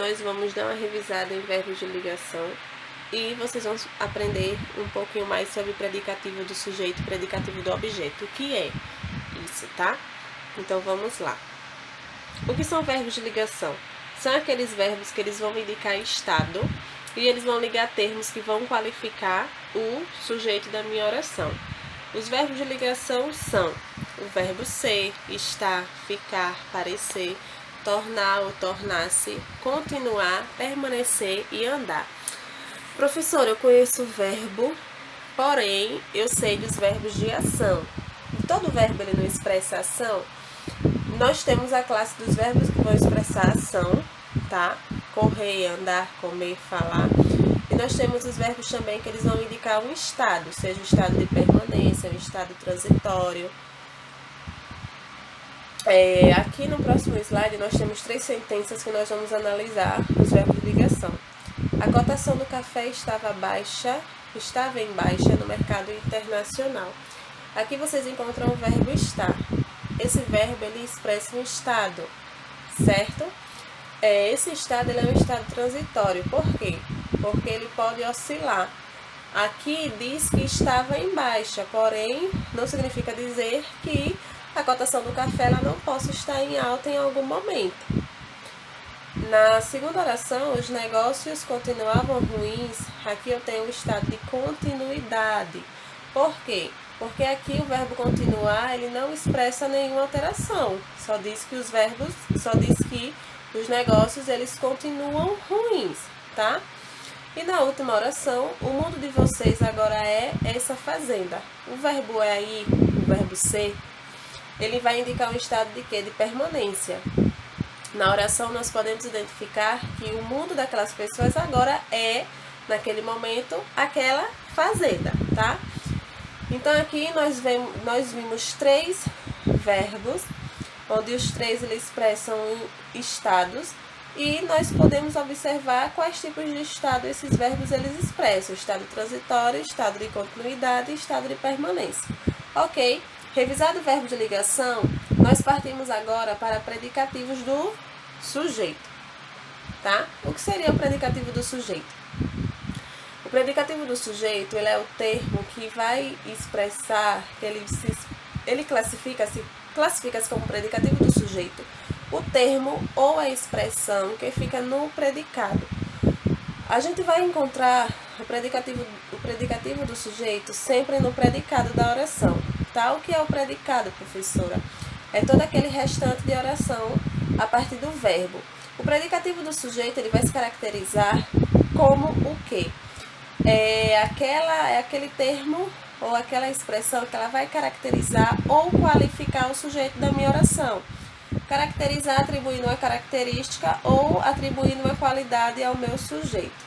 nós vamos dar uma revisada em verbos de ligação e vocês vão aprender um pouquinho mais sobre predicativo do sujeito e predicativo do objeto. O que é isso, tá? Então vamos lá. O que são verbos de ligação? São aqueles verbos que eles vão indicar estado e eles vão ligar termos que vão qualificar o sujeito da minha oração. Os verbos de ligação são o verbo ser, estar, ficar, parecer, tornar ou tornar-se, continuar, permanecer e andar. Professor, eu conheço o verbo, porém eu sei dos verbos de ação. Todo verbo ele não expressa ação. Nós temos a classe dos verbos que vão expressar ação, tá? Correr, andar, comer, falar. E nós temos os verbos também que eles vão indicar um estado, seja o estado de permanência, o estado transitório. Aqui no próximo slide nós temos 3 sentenças que nós vamos analisar os verbos de ligação. A cotação do café estava em baixa no mercado internacional. Aqui vocês encontram o verbo estar. Esse verbo ele expressa um estado, certo? Esse estado ele é um estado transitório. Por quê? Porque ele pode oscilar. Aqui diz que estava em baixa, porém não significa dizer que a cotação do café ela não possa estar em alta em algum momento. Na segunda oração, os negócios continuavam ruins. Aqui eu tenho o estado de continuidade. Por quê? Porque aqui o verbo continuar ele não expressa nenhuma alteração. Só diz que os negócios eles continuam ruins, tá? E na última oração, o mundo de vocês agora é essa fazenda. O verbo aí, o verbo ser, ele vai indicar um estado de quê? De permanência. Na oração nós podemos identificar que o mundo daquelas pessoas agora é, naquele momento, aquela fazenda, tá? Então aqui nós vimos 3 verbos, onde os 3 eles expressam estados, e nós podemos observar quais tipos de estado esses verbos eles expressam: estado transitório, estado de continuidade e estado de permanência. Ok? Revisado o verbo de ligação, nós partimos agora para predicativos do sujeito, tá? O que seria o predicativo do sujeito? O predicativo do sujeito ele é o termo que vai expressar, que ele classifica-se como predicativo do sujeito, o termo ou a expressão que fica no predicado. A gente vai encontrar o predicativo do sujeito sempre no predicado da oração. Tá? O que é o predicado, professora? É todo aquele restante de oração a partir do verbo. O predicativo do sujeito ele vai se caracterizar como o quê? É aquele termo ou aquela expressão que ela vai caracterizar ou qualificar o sujeito da minha oração. Caracterizar atribuindo uma característica ou atribuindo uma qualidade ao meu sujeito.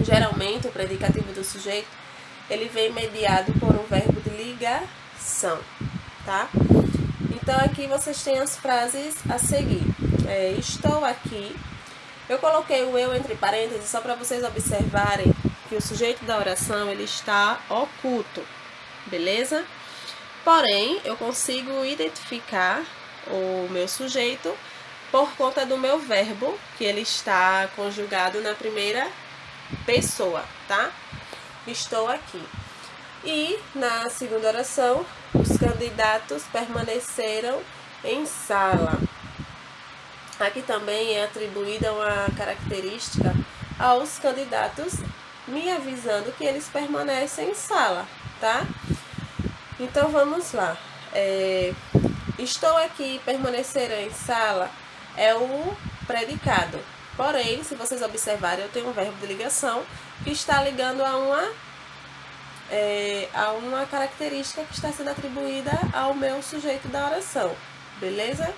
Geralmente, o predicativo do sujeito ele vem mediado por um verbo de ligação, tá? Então, aqui vocês têm as frases a seguir. Estou aqui. Eu coloquei o eu entre parênteses só para vocês observarem que o sujeito da oração ele está oculto, beleza? Porém, eu consigo identificar o meu sujeito por conta do meu verbo, que ele está conjugado na primeira pessoa, tá? Estou aqui. E na segunda oração, os candidatos permaneceram em sala. Aqui também é atribuída uma característica aos candidatos, me avisando que eles permanecem em sala, tá? Então vamos lá. Estou aqui, permaneceram em sala, é o predicado. Porém, se vocês observarem, eu tenho um verbo de ligação que está ligando a uma característica que está sendo atribuída ao meu sujeito da oração, beleza?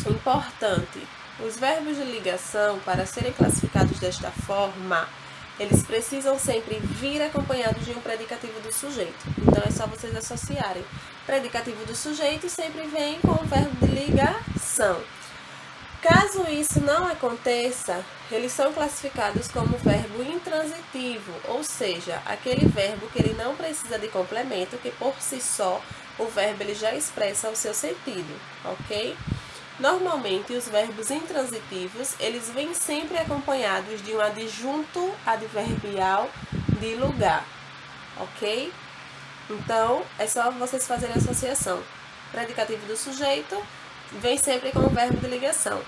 Importante, os verbos de ligação, para serem classificados desta forma, eles precisam sempre vir acompanhados de um predicativo do sujeito. Então, é só vocês associarem. Predicativo do sujeito sempre vem com o verbo de ligação. Caso isso não aconteça, eles são classificados como verbo intransitivo, ou seja, aquele verbo que ele não precisa de complemento, que por si só o verbo ele já expressa o seu sentido, ok? Normalmente, os verbos intransitivos, eles vêm sempre acompanhados de um adjunto adverbial de lugar, ok? Então, é só vocês fazerem a associação. Predicativo do sujeito vem sempre com o verbo de ligação.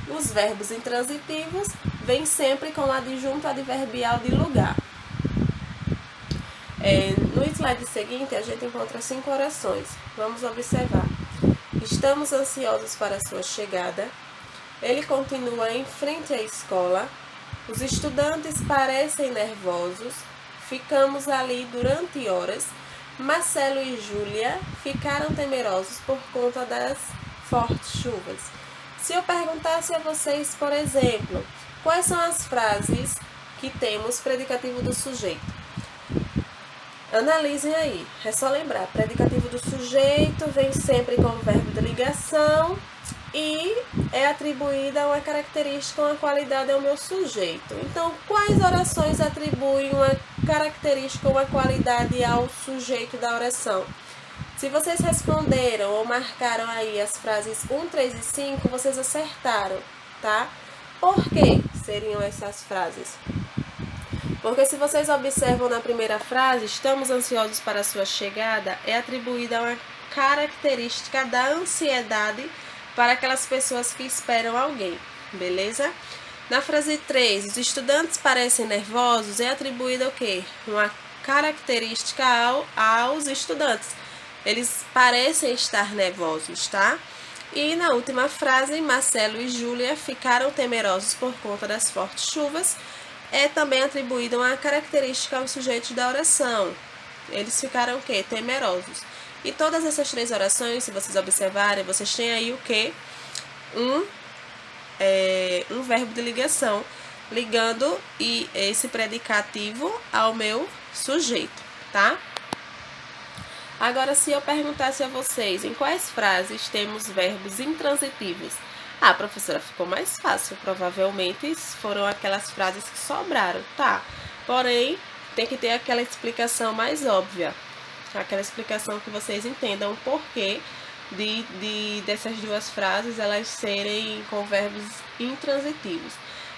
Os verbos intransitivos vêm sempre com o adjunto adverbial de lugar. No slide seguinte, a gente encontra 5 orações. Vamos observar. Estamos ansiosos para a sua chegada. Ele continua em frente à escola. Os estudantes parecem nervosos. Ficamos ali durante horas. Marcelo e Júlia ficaram temerosos por conta das fortes chuvas. Se eu perguntasse a vocês, por exemplo, quais são as frases que temos predicativo do sujeito? Analisem aí. É só lembrar, predicativo do sujeito vem sempre com o verbo de ligação e é atribuída uma característica, uma qualidade ao meu sujeito. Então, quais orações atribuem uma característica, uma qualidade ao sujeito da oração? Se vocês responderam ou marcaram aí as frases 1, 3 e 5, vocês acertaram, tá? Por que seriam essas frases? Porque se vocês observam na primeira frase, estamos ansiosos para a sua chegada, é atribuída uma característica da ansiedade para aquelas pessoas que esperam alguém, beleza? Na frase 3, os estudantes parecem nervosos, é atribuída o quê? Uma característica aos estudantes. Eles parecem estar nervosos, tá? E na última frase, Marcelo e Júlia ficaram temerosos por conta das fortes chuvas. É também atribuída uma característica aos sujeitos da oração. Eles ficaram o quê? Temerosos. E todas essas 3 orações, se vocês observarem, vocês têm aí o quê? Um verbo de ligação, ligando esse predicativo ao meu sujeito, tá? Agora, se eu perguntasse a vocês, em quais frases temos verbos intransitivos? Ah, professora, ficou mais fácil. Provavelmente foram aquelas frases que sobraram, tá? Porém, tem que ter aquela explicação mais óbvia. Aquela explicação que vocês entendam o porquê dessas 2 frases elas serem com verbos intransitivos.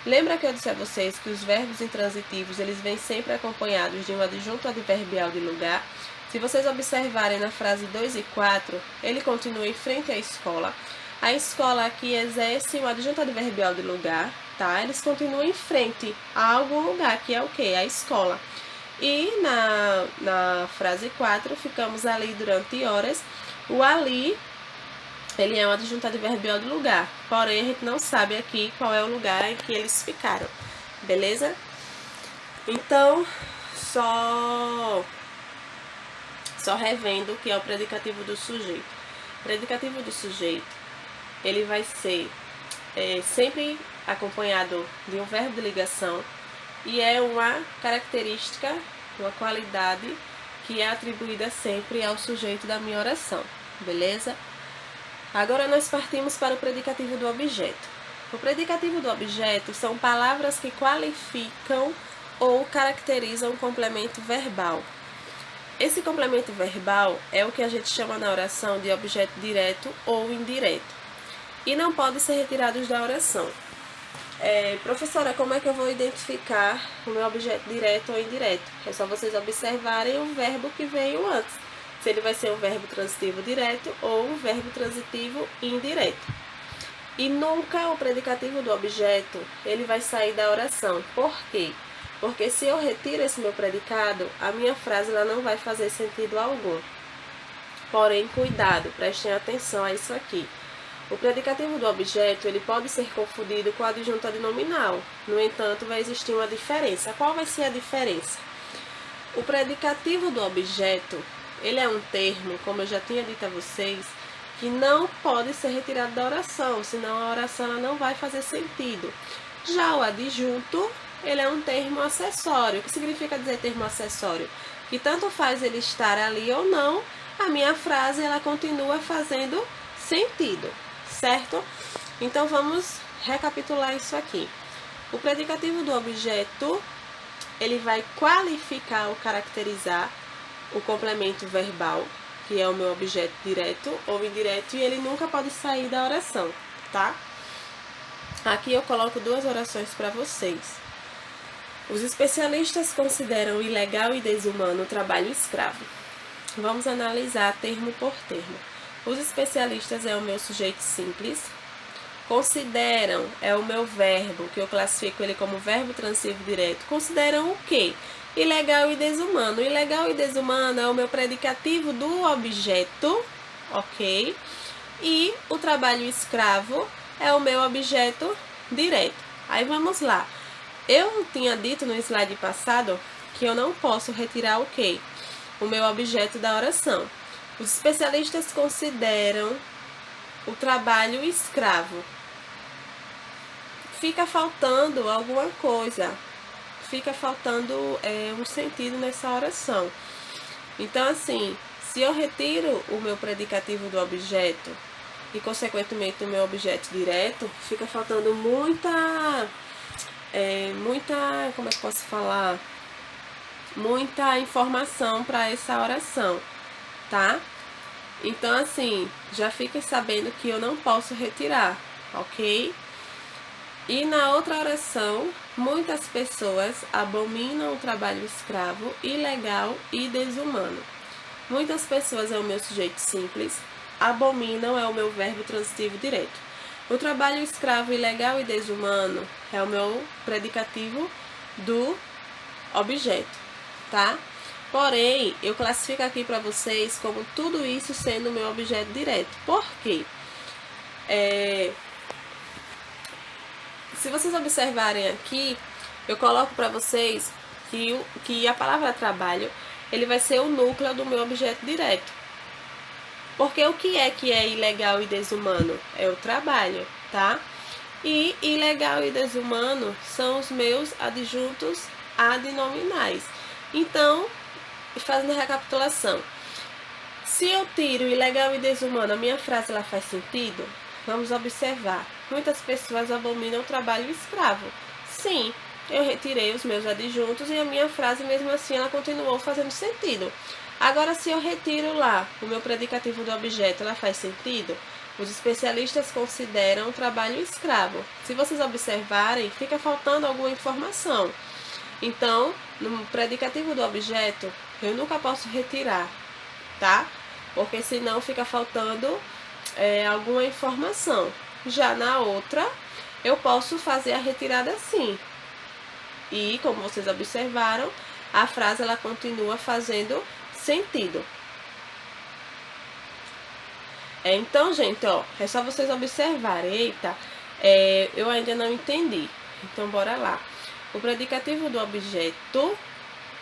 Lembra que eu disse a vocês que os verbos intransitivos eles vêm sempre acompanhados de um adjunto adverbial de lugar? Se vocês observarem na frase 2 e 4, ele continua em frente à escola. A escola aqui exerce o adjunto adverbial de lugar, tá? Eles continuam em frente a algum lugar, que é o quê? A escola. E na frase 4, ficamos ali durante horas. O ali, ele é um adjunto adverbial de lugar, porém a gente não sabe aqui qual é o lugar em que eles ficaram, beleza? Então, só revendo o que é o predicativo do sujeito. O predicativo do sujeito ele vai ser sempre acompanhado de um verbo de ligação e é uma característica, uma qualidade que é atribuída sempre ao sujeito da minha oração, beleza? Agora nós partimos para o predicativo do objeto. O predicativo do objeto são palavras que qualificam ou caracterizam um complemento verbal. Esse complemento verbal é o que a gente chama na oração de objeto direto ou indireto. E não pode ser retirados da oração. Professora, como é que eu vou identificar o meu objeto direto ou indireto? É só vocês observarem o verbo que veio antes. Se ele vai ser um verbo transitivo direto ou um verbo transitivo indireto. E nunca o predicativo do objeto ele vai sair da oração. Por quê? Porque se eu retiro esse meu predicado, a minha frase ela não vai fazer sentido algum. Porém, cuidado, prestem atenção a isso aqui. O predicativo do objeto ele pode ser confundido com o adjunto adnominal. No entanto, vai existir uma diferença. Qual vai ser a diferença? O predicativo do objeto, ele é um termo, como eu já tinha dito a vocês, que não pode ser retirado da oração, senão a oração ela não vai fazer sentido. Já o adjunto, ele é um termo acessório. O que significa dizer termo acessório? Que tanto faz ele estar ali ou não, a minha frase ela continua fazendo sentido. Certo? Então, vamos recapitular isso aqui. O predicativo do objeto, ele vai qualificar ou caracterizar o complemento verbal, que é o meu objeto direto ou indireto, e ele nunca pode sair da oração, tá? Aqui eu coloco 2 orações para vocês. Os especialistas consideram ilegal e desumano o trabalho escravo. Vamos analisar termo por termo. Os especialistas é o meu sujeito simples. Consideram é o meu verbo, que eu classifico ele como verbo transivo direto. Consideram o quê? Ilegal e desumano. Ilegal e desumano é o meu predicativo do objeto, ok? E o trabalho escravo é o meu objeto direto. Aí vamos lá. Eu tinha dito no slide passado que eu não posso retirar o quê? O meu objeto da oração. Os especialistas consideram o trabalho escravo. Fica faltando alguma coisa. Fica faltando um sentido nessa oração. Então, assim, se eu retiro o meu predicativo do objeto e, consequentemente, o meu objeto direto, fica faltando muita, como é que eu posso falar? Muita informação para essa oração, tá? Então, assim, já fiquem sabendo que eu não posso retirar, ok? E na outra oração, muitas pessoas abominam o trabalho escravo, ilegal e desumano. Muitas pessoas é o meu sujeito simples, abominam é o meu verbo transitivo direto. O trabalho escravo, ilegal e desumano é o meu predicativo do objeto, tá? Porém, eu classifico aqui para vocês como tudo isso sendo o meu objeto direto. Por quê? Se vocês observarem aqui, eu coloco para vocês que a palavra trabalho, ele vai ser o núcleo do meu objeto direto. Porque o que é ilegal e desumano? É o trabalho, tá? E ilegal e desumano são os meus adjuntos adnominais. Então, fazendo a recapitulação, se eu tiro ilegal e desumano, a minha frase ela faz sentido? Vamos observar. Muitas pessoas abominam o trabalho escravo. Sim, eu retirei os meus adjuntos e a minha frase, mesmo assim, ela continuou fazendo sentido. Agora, se eu retiro lá o meu predicativo do objeto, ela faz sentido? Os especialistas consideram o trabalho escravo. Se vocês observarem, fica faltando alguma informação. Então, no predicativo do objeto, eu nunca posso retirar, tá? Porque senão fica faltando alguma informação. Já na outra, eu posso fazer a retirada sim. E, como vocês observaram, a frase ela continua fazendo sentido. Então, gente, ó, é só vocês observarem. Eita, eu ainda não entendi. Então, bora lá. O predicativo do objeto,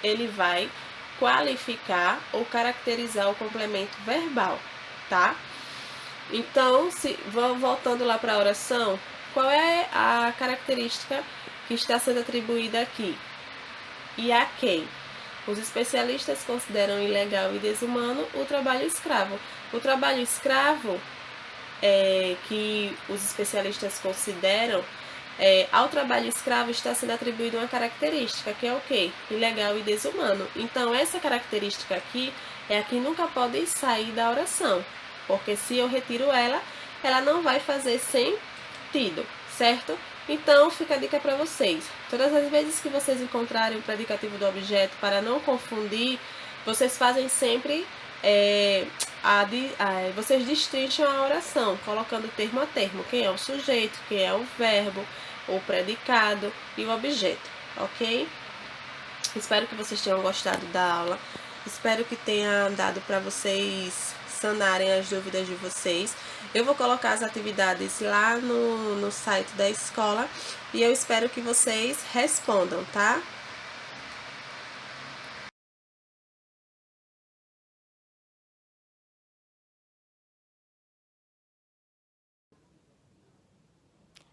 ele vai qualificar ou caracterizar o complemento verbal, tá? Então, voltando lá para a oração, qual é a característica que está sendo atribuída aqui? E a quem? Os especialistas consideram ilegal e desumano o trabalho escravo. O trabalho escravo, que os especialistas consideram, ao trabalho escravo está sendo atribuída uma característica, que é o quê? Ilegal e desumano. Então, essa característica aqui é a que nunca pode sair da oração, porque se eu retiro ela, ela não vai fazer sentido, certo? Então, fica a dica para vocês. Todas as vezes que vocês encontrarem o predicativo do objeto, para não confundir, vocês fazem sempre, vocês destrincham a oração, colocando termo a termo. Quem é o sujeito, quem é o verbo, o predicado e o objeto, ok? Espero que vocês tenham gostado da aula. Espero que tenha dado para vocês sanarem as dúvidas de vocês. Eu vou colocar as atividades lá no site da escola e eu espero que vocês respondam, tá?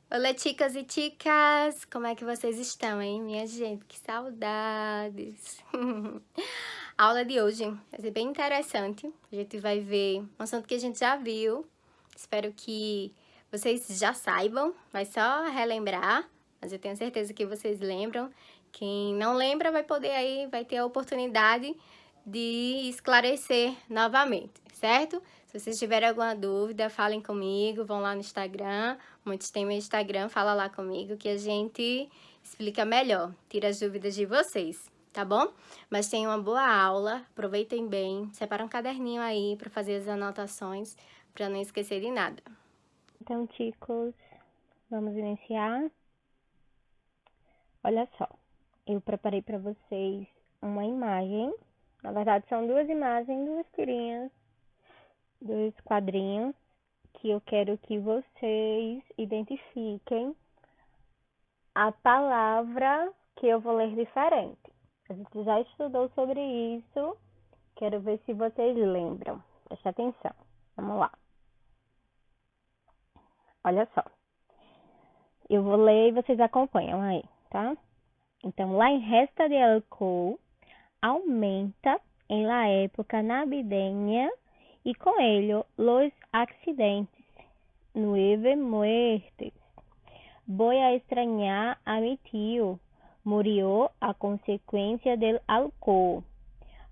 Olá, chicas e chicas! Como é que vocês estão, hein? Minha gente, que saudades! A aula de hoje vai ser bem interessante. A gente vai ver um assunto que a gente já viu. Espero que vocês já saibam, mas só relembrar. Mas eu tenho certeza que vocês lembram. Quem não lembra vai ter a oportunidade de esclarecer novamente, certo? Se Se vocês tiverem alguma dúvida, falem comigo, vão lá no Instagram. Muitos têm meu Instagram, fala lá comigo que a gente explica melhor, tira as dúvidas de vocês, tá bom? Mas tenham uma boa aula, aproveitem bem, separa um caderninho aí para fazer as anotações, para não esquecer de nada. Então, chicos, vamos iniciar. Olha só, eu preparei para vocês uma imagem. Na verdade, são duas imagens, duas tirinhas, dois quadrinhos, que eu quero que vocês identifiquem a palavra que eu vou ler diferente. A gente já estudou sobre isso, quero ver se vocês lembram. Preste atenção, vamos lá. Olha só, eu vou ler e vocês acompanham aí, tá? Então, la ingesta de álcool aumenta en la época navideña y con ello los accidentes. 9 muertes. Voy a extrañar a mi tío. Murió a consecuencia del alcohol.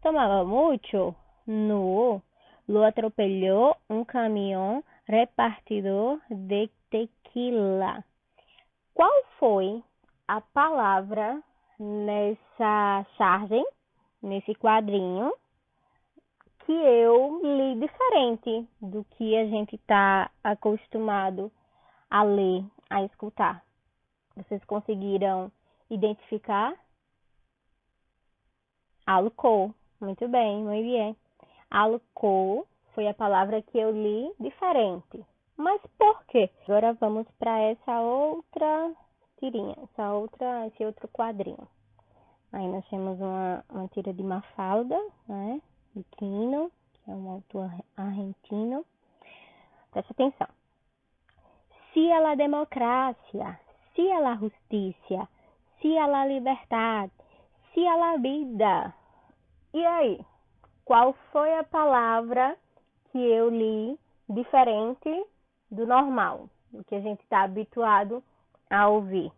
¿Tomaba mucho? No. Lo atropelló un camión repartidor de tequila. Qual foi a palavra nessa chargem, nesse quadrinho, que eu li diferente do que a gente está acostumado a ler, a escutar? Vocês conseguiram identificar? Álcool. Muito bem, muito bem. Álcool foi a palavra que eu li diferente. Mas por quê? Agora vamos para essa outra tirinha, esse outro quadrinho. Aí nós temos uma tira de Mafalda, né? De Quino, que é um autor argentino. Presta atenção. Si a la democracia, si a la justicia, si a la libertad, si a la vida. E aí? Qual foi a palavra que eu li diferente do normal, do que a gente está habituado a ouvir?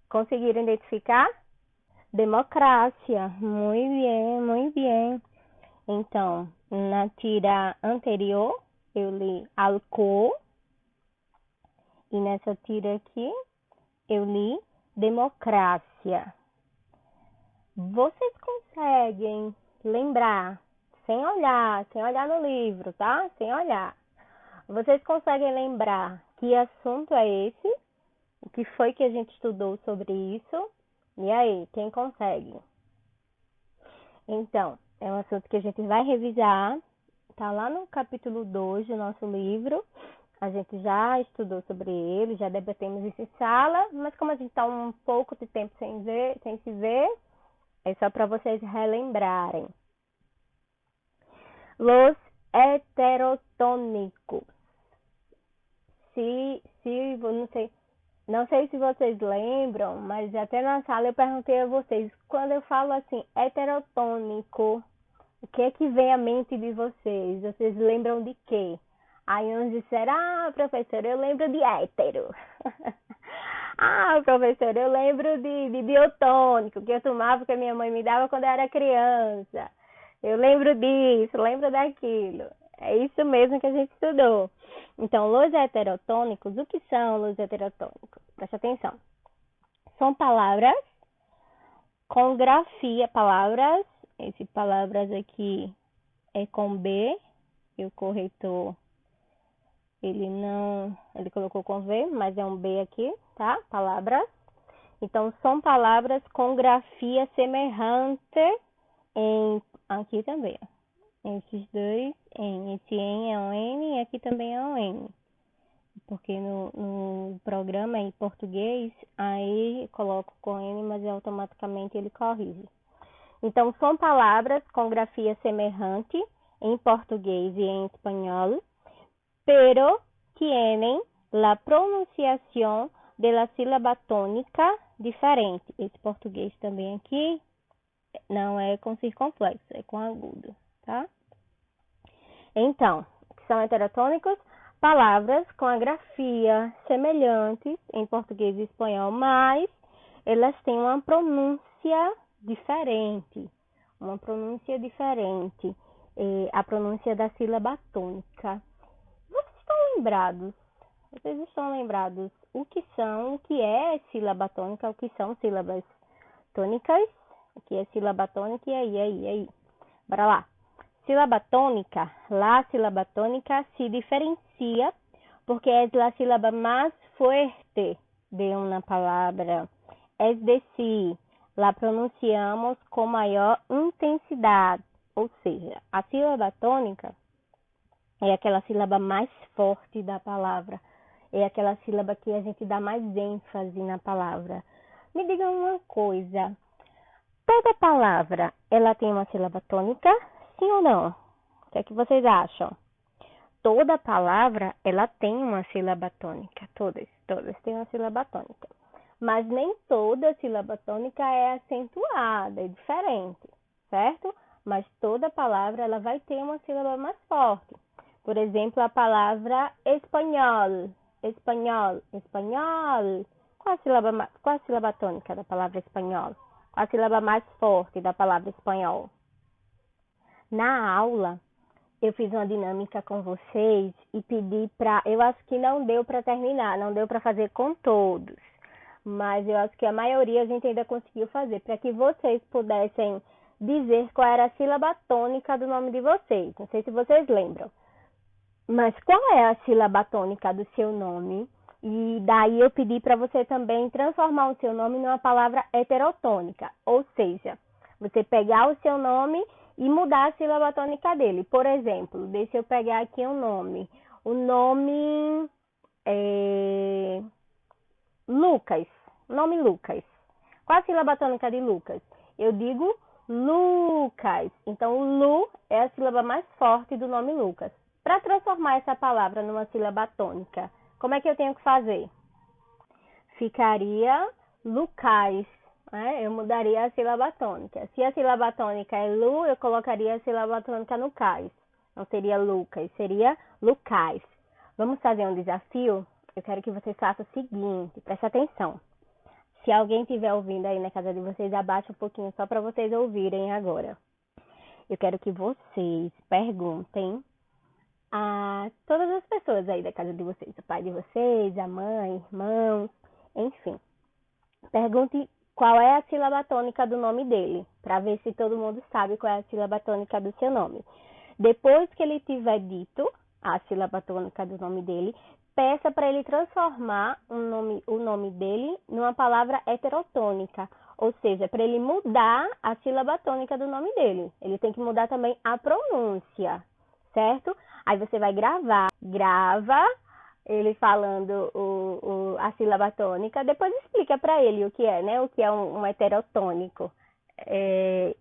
Conseguiram identificar? Democracia. Muito bem, muito bem. Então, na tira anterior, eu li álcool. E nessa tira aqui, eu li democracia. Vocês conseguem lembrar, sem olhar no livro, tá? Sem olhar. Vocês conseguem lembrar que assunto é esse? O que foi que a gente estudou sobre isso? E aí, quem consegue? Então, é um assunto que a gente vai revisar. Tá lá no capítulo 2 do nosso livro. A gente já estudou sobre ele, já debatemos isso em sala. Mas como a gente está um pouco de tempo sem se ver, é só para vocês relembrarem. Los heterotônicos. Não sei se vocês lembram, mas até na sala eu perguntei a vocês, quando eu falo assim, heterotônico, o que é que vem à mente de vocês? Vocês lembram de quê? Aí uns disseram, professor, eu lembro de hétero. Professor, eu lembro de biotônico, que eu tomava, que a minha mãe me dava quando eu era criança. Eu lembro disso, lembro daquilo. É isso mesmo que a gente estudou. Então, los heterotônicos, o que são los heterotônicos? Presta atenção. São palavras com grafia, esse palavras aqui é com B, e o corretor, ele colocou com V, mas é um B aqui, tá? Palavras. Então, são palavras com grafia semelhante aqui também, ó. Esses dois N. Esse N é um N e aqui também é um N. Porque no programa em português, aí coloco com N, mas automaticamente ele corrige. Então, são palavras com grafia semelhante em português e em espanhol, pero tienen la pronunciación de la sílaba tónica diferente. Esse português também aqui não é com circunflexo, é com agudo, tá? Então, o que são heterotônicos? Palavras com a grafia semelhantes em português e espanhol, mas elas têm uma pronúncia diferente. a pronúncia da sílaba tônica. Vocês estão lembrados o que é sílaba tônica, o que são sílabas tônicas, o que é sílaba tônica, e aí. Bora lá. Sílaba tônica, la sílaba tônica se diferencia porque é a sílaba mais fuerte de uma palavra, es decir, la pronunciamos com maior intensidade, ou seja, a sílaba tônica é aquela sílaba mais forte da palavra, é aquela sílaba que a gente dá mais ênfase na palavra. Me digam uma coisa, toda palavra, ela tem uma sílaba tônica, sim ou não? O que é que vocês acham? Toda palavra, ela tem uma sílaba tônica. Todas têm uma sílaba tônica. Mas nem toda sílaba tônica é acentuada, é diferente, certo? Mas toda palavra, ela vai ter uma sílaba mais forte. Por exemplo, a palavra espanhol. Qual a sílaba tônica da palavra espanhol? Qual a sílaba mais forte da palavra espanhol? Na aula, eu fiz uma dinâmica com vocês e pedi para... Eu acho que não deu para terminar, não deu para fazer com todos. Mas eu acho que a maioria a gente ainda conseguiu fazer, para que vocês pudessem dizer qual era a sílaba tônica do nome de vocês. Não sei se vocês lembram. Mas qual é a sílaba tônica do seu nome? E daí eu pedi para você também transformar o seu nome numa palavra heterotônica. Ou seja, você pegar o seu nome e mudar a sílaba tônica dele. Por exemplo, deixa eu pegar aqui um nome. O nome é Lucas. Nome Lucas. Qual a sílaba tônica de Lucas? Eu digo Lucas. Então, o Lu é a sílaba mais forte do nome Lucas. Para transformar essa palavra numa sílaba tônica, como é que eu tenho que fazer? Ficaria Lucais, né? Eu mudaria a sílaba tônica. Se a sílaba tônica é Lu, eu colocaria a sílaba tônica no cais. Não seria Lucas, seria Lucais. Vamos fazer um desafio? Eu quero que vocês façam o seguinte, preste atenção. Se alguém estiver ouvindo aí na casa de vocês, abaixa um pouquinho só para vocês ouvirem agora. Eu quero que vocês perguntem a todas as pessoas aí da casa de vocês, o pai de vocês, a mãe, irmãos, enfim. Pergunte qual é a sílaba tônica do nome dele, para ver se todo mundo sabe qual é a sílaba tônica do seu nome. Depois que ele tiver dito a sílaba tônica do nome dele, peça para ele transformar o nome dele numa palavra heterotônica, ou seja, para ele mudar a sílaba tônica do nome dele. Ele tem que mudar também a pronúncia, certo? Aí você vai grava ele falando a sílaba tônica, depois explica para ele o que é, né? O que é um heterotônico.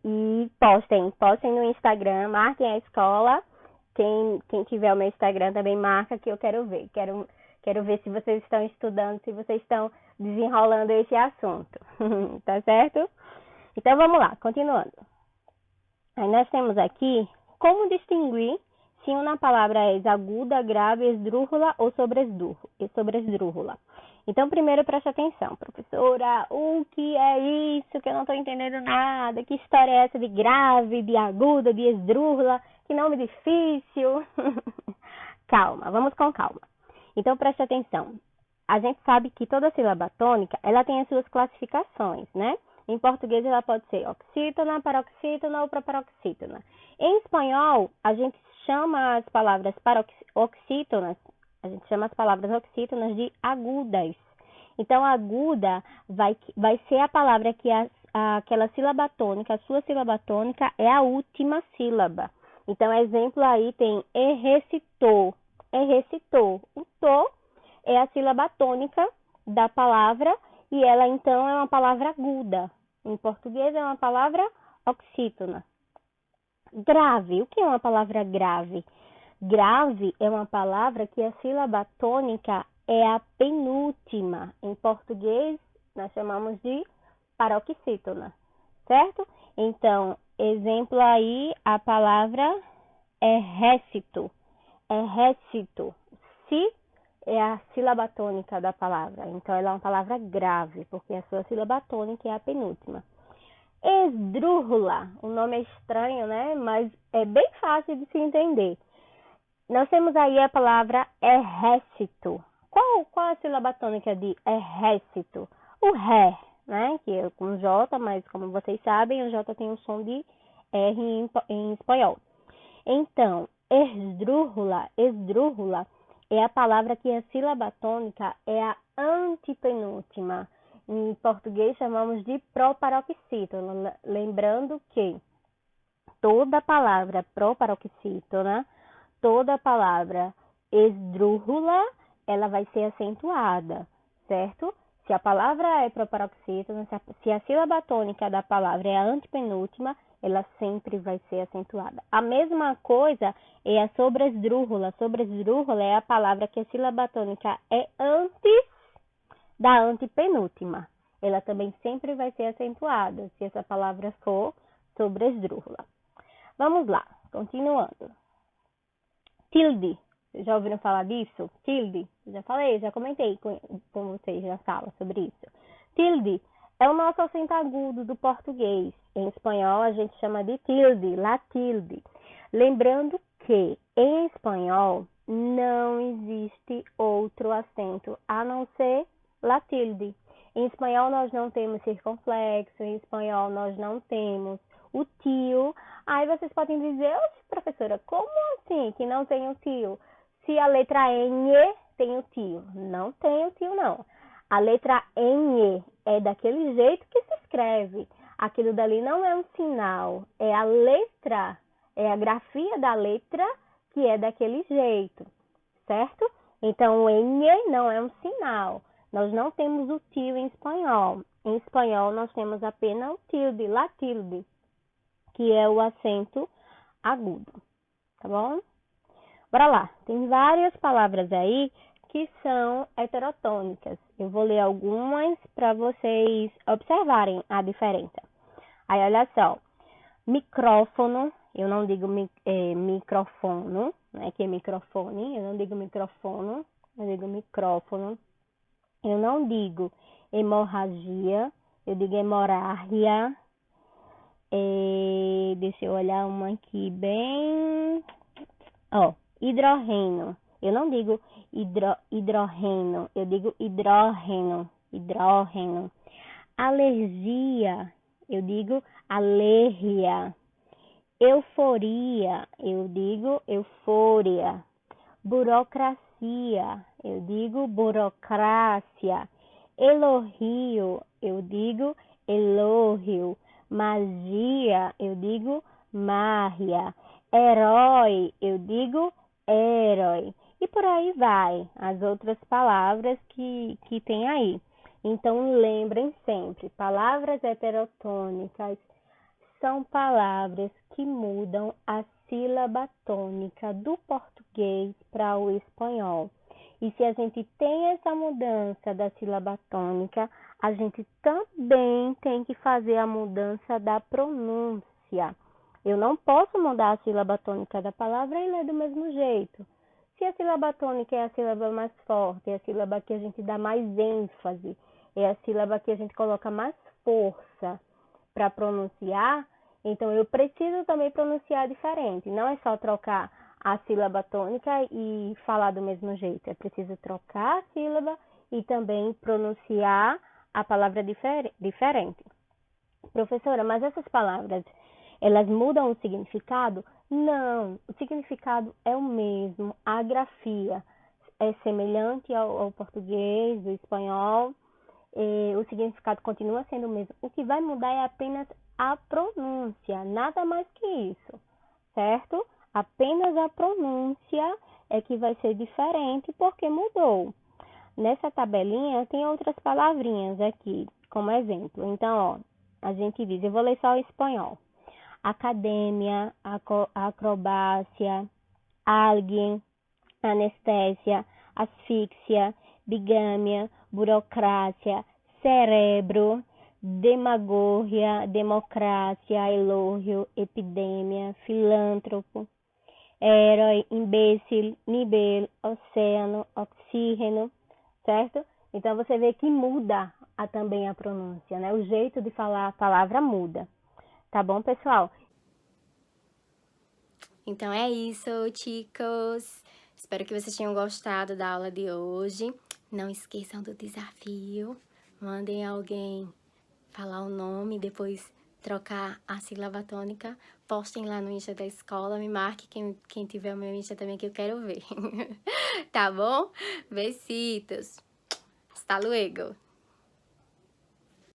E postem no Instagram, marquem a escola. Quem tiver o meu Instagram também marca, que eu quero ver. Quero ver se vocês estão estudando, se vocês estão desenrolando esse assunto. Tá certo? Então vamos lá, continuando. Aí nós temos aqui como distinguir se uma palavra é aguda, grave, esdrúxula ou sobresdrúxula. Então, primeiro preste atenção, professora, o que é isso que eu não estou entendendo nada? Que história é essa de grave, de aguda, de esdrúxula? Que nome difícil. Calma, vamos com calma. Então, preste atenção. A gente sabe que toda sílaba tônica, ela tem as suas classificações, né? Em português, ela pode ser oxítona, paroxítona ou proparoxítona. Em espanhol, a gente chama as palavras oxítonas, de agudas. Então, aguda vai ser a palavra que aquela sílaba tônica, a sua sílaba tônica é a última sílaba. Então, exemplo aí tem errecitou. O to é a sílaba tônica da palavra e ela, então, é uma palavra aguda. Em português, é uma palavra oxítona. Grave. O que é uma palavra grave? Grave é uma palavra que a sílaba tônica é a penúltima. Em português, nós chamamos de paroxítona, certo? Então, exemplo aí, a palavra récito. Si é a sílaba tônica da palavra. Então, ela é uma palavra grave, porque a sua sílaba tônica é a penúltima. Esdrújula, o nome é estranho, né? Mas é bem fácil de se entender. Nós temos aí a palavra exército. Qual a sílaba tônica de exército? O ré, né? Que é com J, mas como vocês sabem, o J tem o som de R em espanhol. Então, esdrújula é a palavra que a sílaba tônica é a antepenúltima. Em português chamamos de proparoxítona. Lembrando que toda palavra proparoxítona, toda palavra esdrújula, ela vai ser acentuada, certo? Se a palavra é proparoxítona, se a sílaba tônica da palavra é a antepenúltima, ela sempre vai ser acentuada. A mesma coisa é a sobresdrújula. Sobresdrújula é a palavra que a sílaba tônica é antes da antepenúltima. Ela também sempre vai ser acentuada, se essa palavra for sobresdrújula. Vamos lá, continuando. Tilde. Vocês já ouviram falar disso? Tilde. Já falei, já comentei com vocês na sala sobre isso. Tilde é o nosso acento agudo do português. Em espanhol, a gente chama de tilde, la tilde. Lembrando que, em espanhol, não existe outro acento a não ser la tilde. Em espanhol, nós não temos circunflexo. Em espanhol, nós não temos o tio. Aí vocês podem dizer, professora, como assim que não tem o tio? Se a letra N tem o tio. Não tem o tio, não. A letra N é daquele jeito que se escreve. Aquilo dali não é um sinal, é a letra, é a grafia da letra que é daquele jeito, certo? Então, o N não é um sinal. Nós não temos o tio em espanhol. Em espanhol, nós temos apenas o tilde, la tilde, que é o acento agudo, tá bom? Bora lá, tem várias palavras aí que são heterotônicas. Eu vou ler algumas para vocês observarem a diferença. Aí, olha só, micrófono, eu não digo microfono, né, que é microfone, eu não digo microfono, eu digo micrófono. Eu não digo hemorragia, eu digo hemorrágia. Deixa eu olhar uma aqui bem... hidrogênio. Eu não digo hidrogênio, eu digo hidrogênio. Alergia, eu digo alergia. Euforia, eu digo eufória. Burocracia, eu digo burocracia. Elogio, eu digo elogio. Magia, eu digo mágia. Herói, eu digo herói. E por aí vai, as outras palavras que tem aí. Então, lembrem sempre, palavras heterotônicas são palavras que mudam a sílaba tônica do português para o espanhol. E se a gente tem essa mudança da sílaba tônica, a gente também tem que fazer a mudança da pronúncia. Eu não posso mudar a sílaba tônica da palavra e ler do mesmo jeito. Se a sílaba tônica é a sílaba mais forte, é a sílaba que a gente dá mais ênfase, é a sílaba que a gente coloca mais força para pronunciar, então eu preciso também pronunciar diferente. Não é só trocar a sílaba tônica e falar do mesmo jeito. É preciso trocar a sílaba e também pronunciar a palavra diferente. Professora, mas essas palavras, elas mudam o significado? Não, o significado é o mesmo. A grafia é semelhante ao português, do espanhol. O significado continua sendo o mesmo. O que vai mudar é apenas a pronúncia, nada mais que isso, certo? Apenas a pronúncia é que vai ser diferente porque mudou. Nessa tabelinha tem outras palavrinhas aqui, como exemplo. Então, a gente diz, eu vou ler só o espanhol. Academia, acrobácia, alguien, anestesia, asfixia, bigâmia, burocracia, cerebro, demagogia, democracia, elogio, epidemia, filântropo, herói, imbecil, nível, oceano, oxígeno, certo? Então, você vê que muda também a pronúncia, né? O jeito de falar a palavra muda. Tá bom, pessoal? Então é isso, chicos. Espero que vocês tenham gostado da aula de hoje. Não esqueçam do desafio. Mandem alguém falar o nome, depois trocar a sílaba tônica. Postem lá no Insta da escola. Me marque quem tiver o meu Insta também, que eu quero ver. Tá bom? Besitos. Hasta luego.